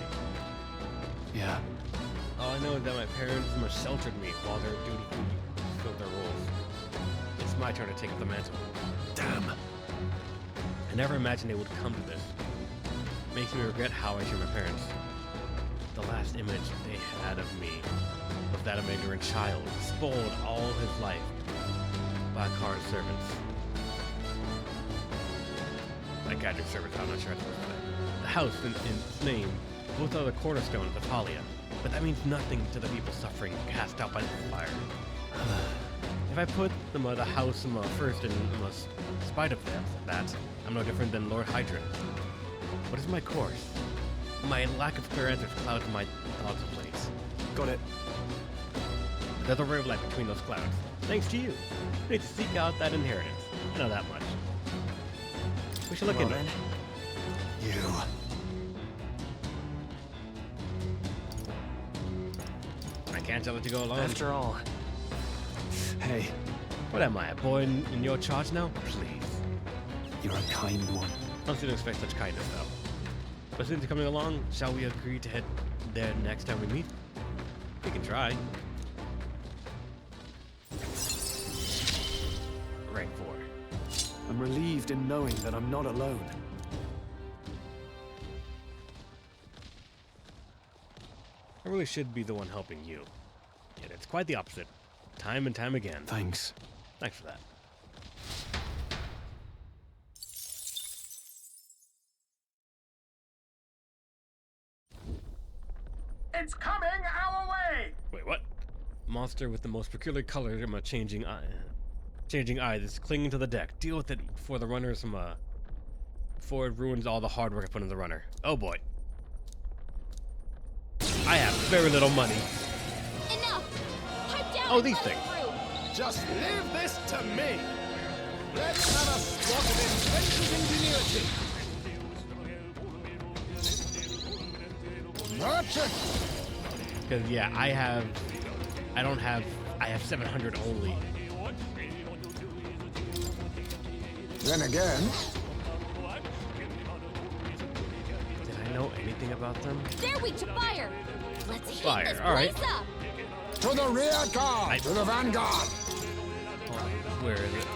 Yeah.
All I know is that my parents must sheltered me while their dutifully fulfilled their roles. It's my turn to take up the mantle.
Damn.
I never imagined it would come to this. Makes me regret how I treated my parents. The last image they had of me was that of an ignorant child, spoiled all his life by Karn's servants. Like Gadget's servants, I'm not sure how to say that. The house and its name, both are the cornerstones of Halia. but that means nothing to the people suffering cast out by the fire. If I put the house first in spite of that, I'm no different than Lord Hydron. What is my course? My lack of clear answers clouds my thoughts of place.
Got it.
There's a ray of light between those clouds. Thanks to you. We need to seek out that inheritance. I know that much. We should look into it.
You.
I can't let you go alone.
After all.
Hey.
What am I, a boy in your charge now? Please.
You're a kind one.
I don't expect such kindness, though. But since you're coming along, shall we agree to head there next time we meet? We can try. Rank 4.
I'm relieved in knowing that I'm not alone.
I really should be the one helping you. Yet it's quite the opposite. Time and time again.
Thanks.
Thanks for that.
It's coming our way!
Wait, what? Monster with the most peculiar color in a changing eye. Changing eye that's clinging to the deck. Deal with it before the runner before it ruins all the hard work I put in the runner. Oh boy. I have very little money.
Enough! Pipe down
Oh,
and
these
let
things.
us through.
Just leave this to me! Let's have a squad of inventive ingenuity! Merchant!
Because, yeah, I have 700 only.
Then again,
Did I know anything about them?
They're weak to fire. Let's heat
Fire,
this
all right.
place up.
to the rear guard, to the vanguard.
Where is it?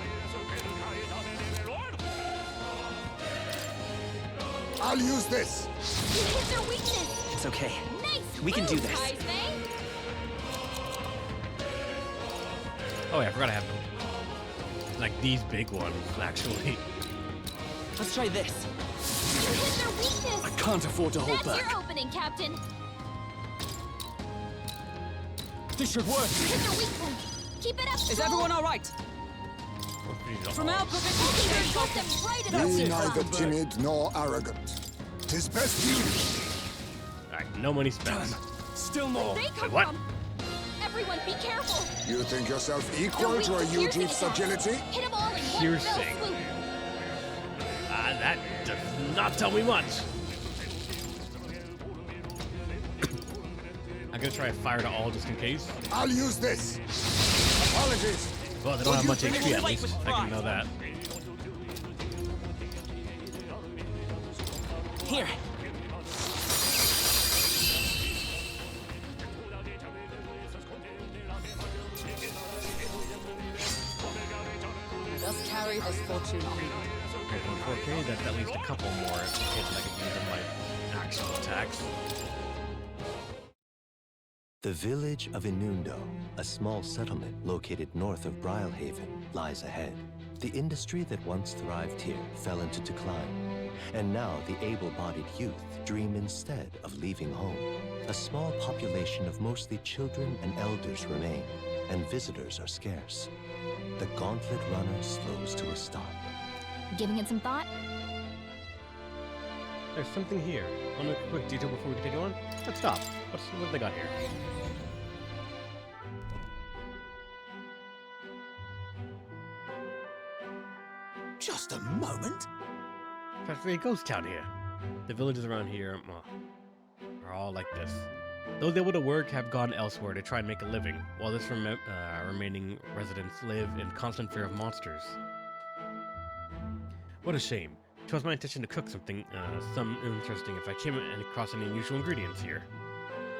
I'll use this.
You hit their weakness.
It's okay.
Nice.
We can do
move,
this.
Guys, eh?
Oh yeah, I forgot I have them. Like these big ones, actually.
Let's try this.
You hit their weakness.
I can't afford to hold
That's
back.
your opening, Captain.
This should work.
You hit their weak point. Keep it up.
Is
Stroll.
everyone all right? From our position,
They got them right at our
Be
feet.
neither timid nor arrogant. 'Tis best you.
Alright, no money spent.
Still more.
They come
Wait, what?
from. Everyone, be careful.
You think yourself
They're
equal
weak
to a
piercing
Ujeep's
attacks.
agility?
Hit them all in one fell
Piercing.
swoop.
That does not tell me much. I'm gonna try a fire to all just in case.
I'll use this. Apologies.
Well, they don't have much HP at least. I can know that.
Here.
Just carry this fortune on.
Okay, from 4K, that's at least a couple more hits I can use in my actual attacks.
The village of Inundo, a small settlement located north of Brylehaven, lies ahead. The industry that once thrived here fell into decline, and now the able-bodied youth dream instead of leaving home. A small population of mostly children and elders remain, and visitors are scarce. The gauntlet runner slows to a stop.
Giving it some thought?
There's something here. On a quick detail before we continue on. Let's stop. What have they got here?
Just a moment.
There's a ghost town here. The villages around here, well, are all like this. Those able to work have gone elsewhere to try and make a living, while this remaining residents live in constant fear of monsters. What a shame. It was my intention to cook something interesting if I came across any unusual ingredients here.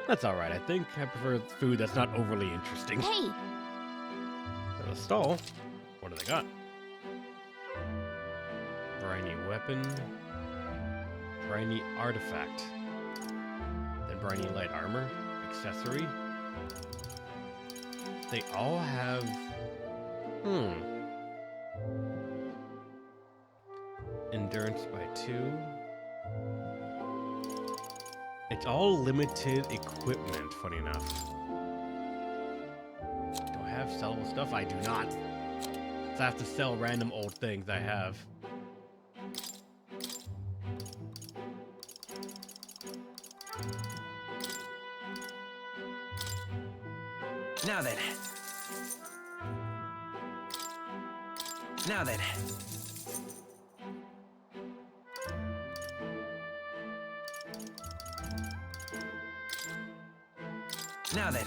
That's alright, I think. I prefer food that's not overly interesting.
Hey!
There's a stall. What do they got? Briny weapon. Briny artifact. Then briny light armor. Accessory. They all have... Endurance by 2. A It's all limited equipment, funny enough. Do I have sellable stuff? I do not. So I have to sell random old things I have.
Now then. Now then. Now then.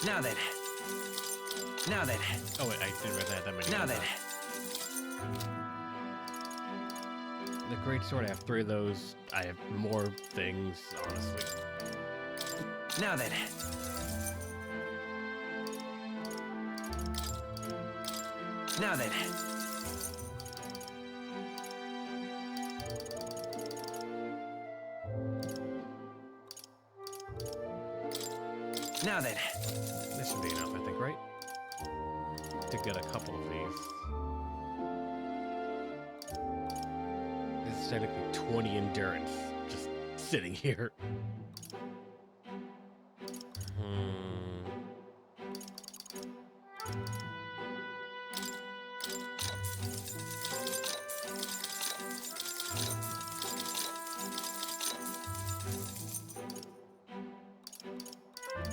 Now then. Now then.
Oh wait, I didn't realize I had that many.
Now then.
The great sword, I have 3 of those. I have more things, honestly.
Now then. Now then. Now then.
This should be enough, I think, right? To get a couple of these. This is technically 20 endurance, just sitting here.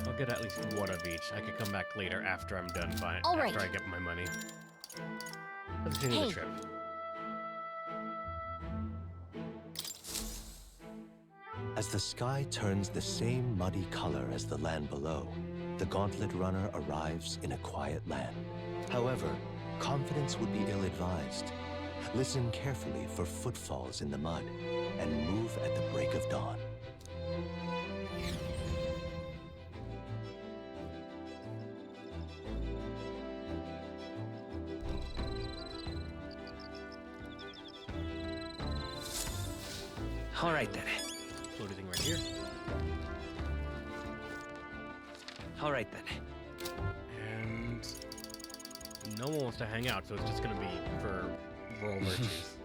I'll get at least one of each. I could come back later after I'm done buying.
All right.
After I get my money. Let's continue the trip.
As the sky turns the same muddy color as the land below, the Gauntlet Runner arrives in a quiet land. However, confidence would be ill-advised. Listen carefully for footfalls in the mud, and move at the break of dawn.
All right then.
Floaty thing right here.
All right then.
And no one wants to hang out, so it's just gonna be for rural merchants.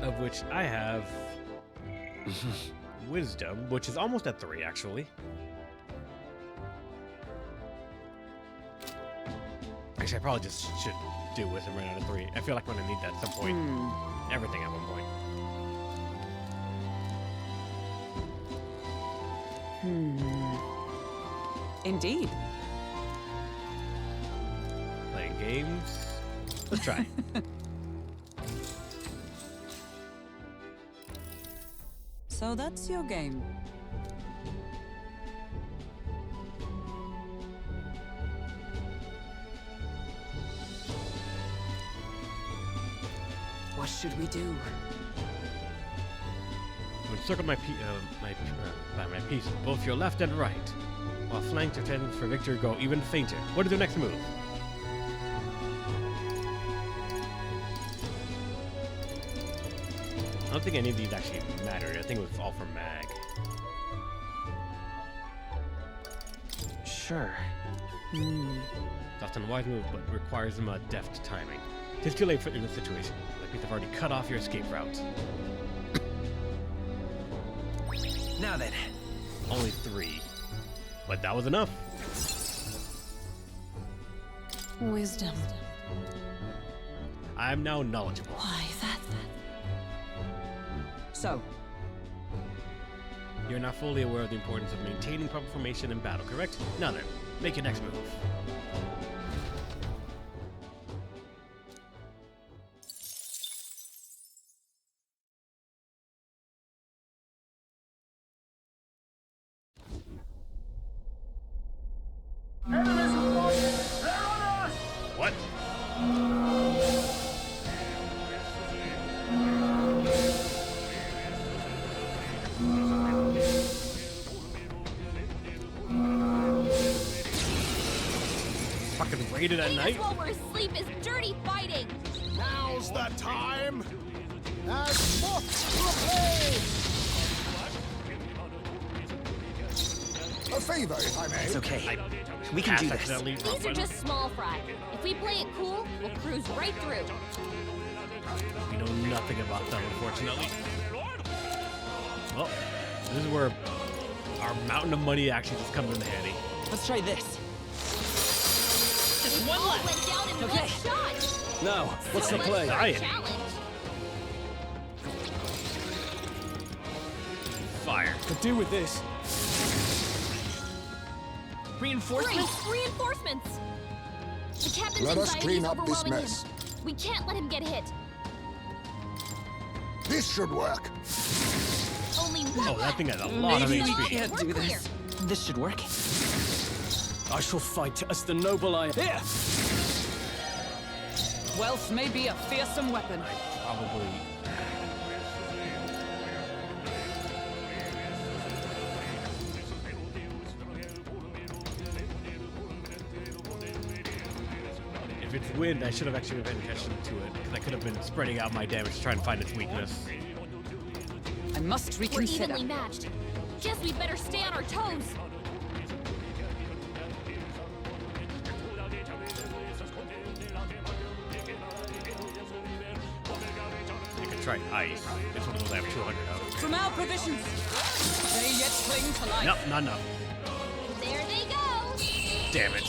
Of which I have wisdom, which is almost at 3 actually. Actually, I probably just should do wisdom right out of 3. I feel like I'm gonna need that at some point. Everything at one point.
Indeed.
Playing games. Let's try.
So that's your game. What should we do?
Encircle my piece, both your left and right. While flanked, attend for victory, go even fainter. What is your next move? I don't think any of these actually mattered. I think it was all for mag.
Sure.
It's often a wise move, but requires some deft timing. It's too late in this situation. Like we've already cut off your escape route.
Now then.
Only 3. But that was enough.
Wisdom.
I'm now knowledgeable.
Why, that.
So,
You're now fully aware of the importance of maintaining proper formation in battle, correct? Now then, make your next move. What? Fucking raided at night?
While we're asleep is dirty fighting.
Now's the time. As moths to a flame.
A favor, if I may.
It's okay. We can do this.
These are just small fry. If we play it cool, we'll cruise right through.
We know nothing about them, unfortunately. Well, this is where our mountain of money actually just comes in handy.
Let's try this. Just one
All
left.
went down in
Okay.
one shot.
Now, what's
So
the play?
much for a challenge.
Fire.
Could do with this.
Reinforcements?
Reinforcements! The captain's
Let us
anxiety
clean
is
up this
overwhelming
mess.
him. We can't let him get hit.
This should work.
Only one
Oh, that
left.
thing has a lot of
Maybe we
HP.
can't do
We're clear.
this. This should work.
I shall fight as the noble I am. Here!
Wealth may be a fearsome weapon.
Probably. If it's wind, I should have actually been paying attention to it, because I could have been spreading out my damage to try and find its weakness.
I must
We're
reconsider.
evenly matched. Guess we better stay on our toes.
You could try ice. This one will have 200 of.
From our provisions, they yet cling to life.
Nope, not enough.
There they go.
Damn it.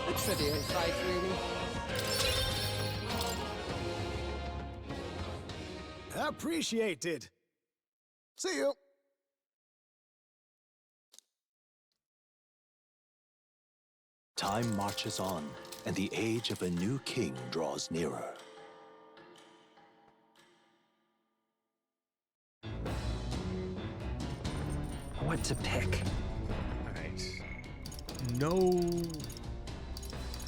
A trivial fight, really.
Appreciated. See you.
Time marches on, and the age of a new king draws nearer.
What to pick?
Alright. No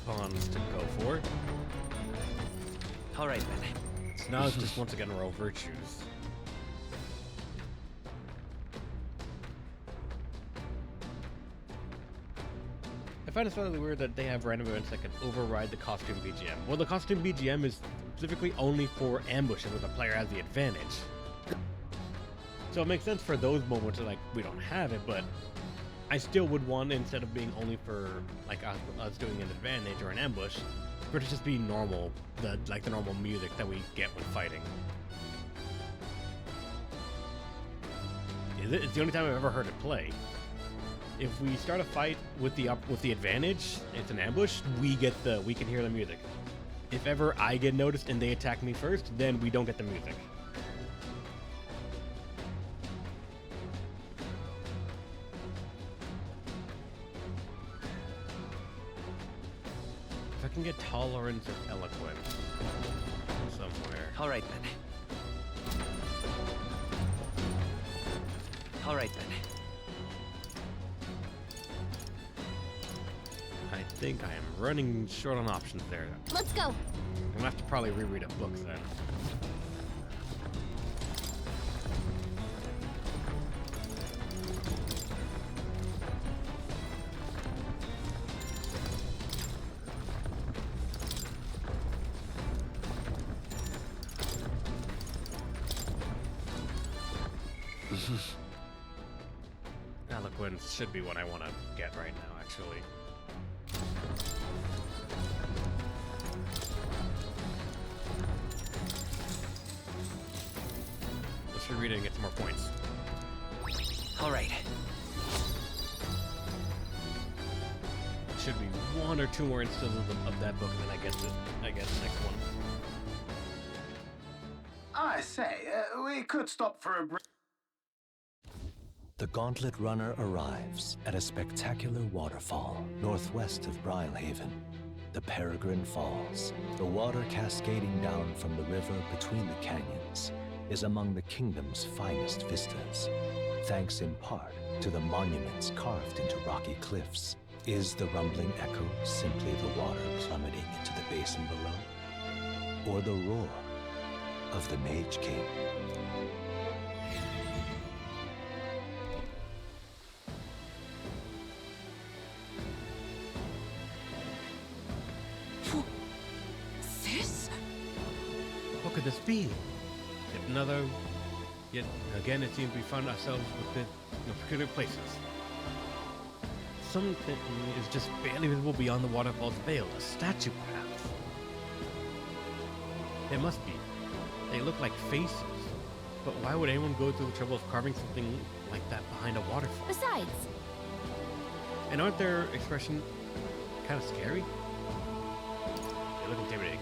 pawns to go for.
All right, then.
So now it's just once again roll virtues. I find it slightly weird that they have random events that can override the costume BGM. Well, the costume BGM is specifically only for ambushes where the player has the advantage. So it makes sense for those moments that, like, we don't have it, but I still would want, instead of being only for, like, us doing an advantage or an ambush, for it to just be normal, the normal music that we get when fighting. It's the only time I've ever heard it play. If we start a fight with the advantage, it's an ambush, we can hear the music. If ever I get noticed and they attack me first, then we don't get the music. If I can get tolerance of eloquence somewhere.
All right, then. All right, then.
I think I am running short on options there.
Let's go.
I'm gonna have to probably reread a book then. Eloquence should be what I want to get right now, actually. Let's reread it and get some more points.
All right.
Should be one or two more instances of that book, and then I get the next one.
I say, we could stop for a break.
The Gauntlet Runner arrives at a spectacular waterfall northwest of Brylehaven, the Peregrine Falls. The water cascading down from the river between the canyons is among the kingdom's finest vistas. Thanks in part to the monuments carved into rocky cliffs, is the rumbling echo simply the water plummeting into the basin below? Or the roar of the Mage King?
This?
What could this be? Yet another Yet again, it seems we find ourselves within peculiar places. Something is just barely visible beyond the waterfall's veil. A statue, perhaps. It must be. They look like faces. But why would anyone go through the trouble of carving something like that behind a waterfall?
Besides,
and aren't their expression kind of scary? They look intimidating.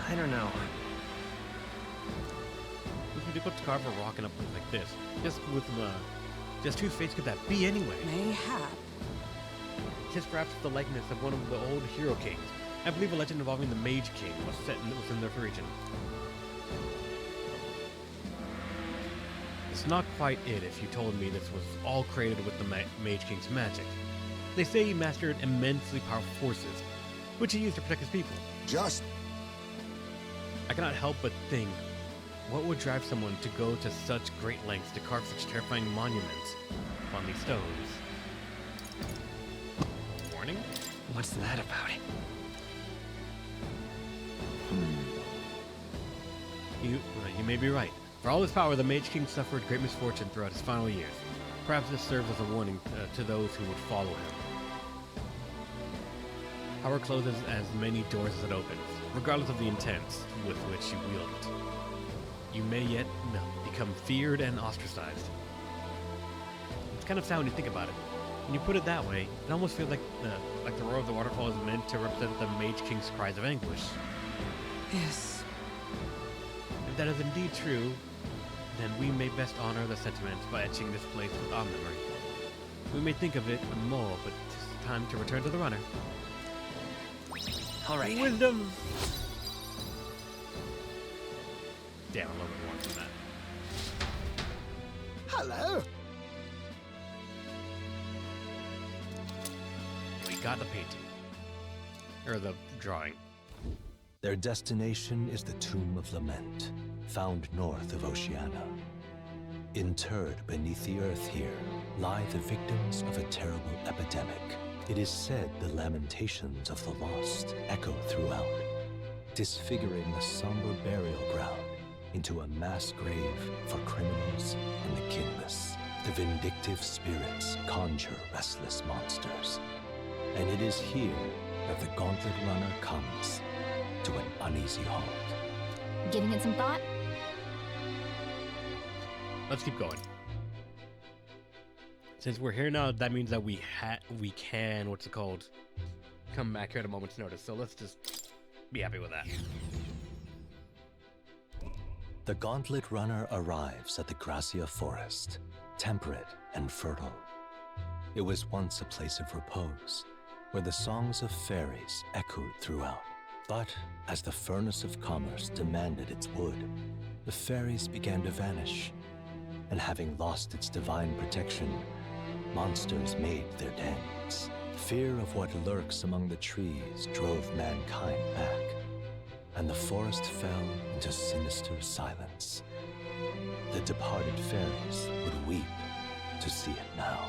I don't know.
It would be difficult to carve a rock in a place like this. Just whose face could that be anyway?
Mayhap.
Just perhaps the likeness of one of the old hero kings. I believe a legend involving the Mage King was set within the region. It's not quite it if you told me this was all created with the Mage King's magic. They say he mastered immensely powerful forces, which he used to protect his people. I cannot help but think, what would drive someone to go to such great lengths to carve such terrifying monuments upon these stones? Warning?
What's that about?
You may be right. For all his power, the Mage King suffered great misfortune throughout his final years. Perhaps this serves as a warning to those who would follow him. Power closes as many doors as it opens, regardless of the intent with which you wield it. You may yet become feared and ostracized. It's kind of sad when you think about it. When you put it that way, it almost feels like the roar of the waterfall is meant to represent the Mage King's cries of anguish.
Yes.
If that is indeed true, then we may best honor the sentiment by etching this place with our memory. We may think of it more, but it's time to return to the runner.
All right.
Wisdom! Damn, a little bit more than that.
Hello.
We got the painting. Or the drawing.
Their destination is the Tomb of Lament, found north of Oceania. Interred beneath the earth here lie the victims of a terrible epidemic. It is said the lamentations of the lost echo throughout, disfiguring the somber burial ground into a mass grave for criminals and the kinless. The vindictive spirits conjure restless monsters. And it is here that the Gauntlet Runner comes to an uneasy halt.
giving it some thought?
Let's keep going. Since we're here now, that means that we can, what's it called, come back here at a moment's notice. So let's just be happy with that.
The Gauntlet Runner arrives at the Gracia Forest, temperate and fertile. It was once a place of repose, where the songs of fairies echoed throughout. But as the furnace of commerce demanded its wood, the fairies began to vanish, and having lost its divine protection, monsters made their dens. Fear of what lurks among the trees drove mankind back, and the forest fell into sinister silence. The departed fairies would weep to see it now.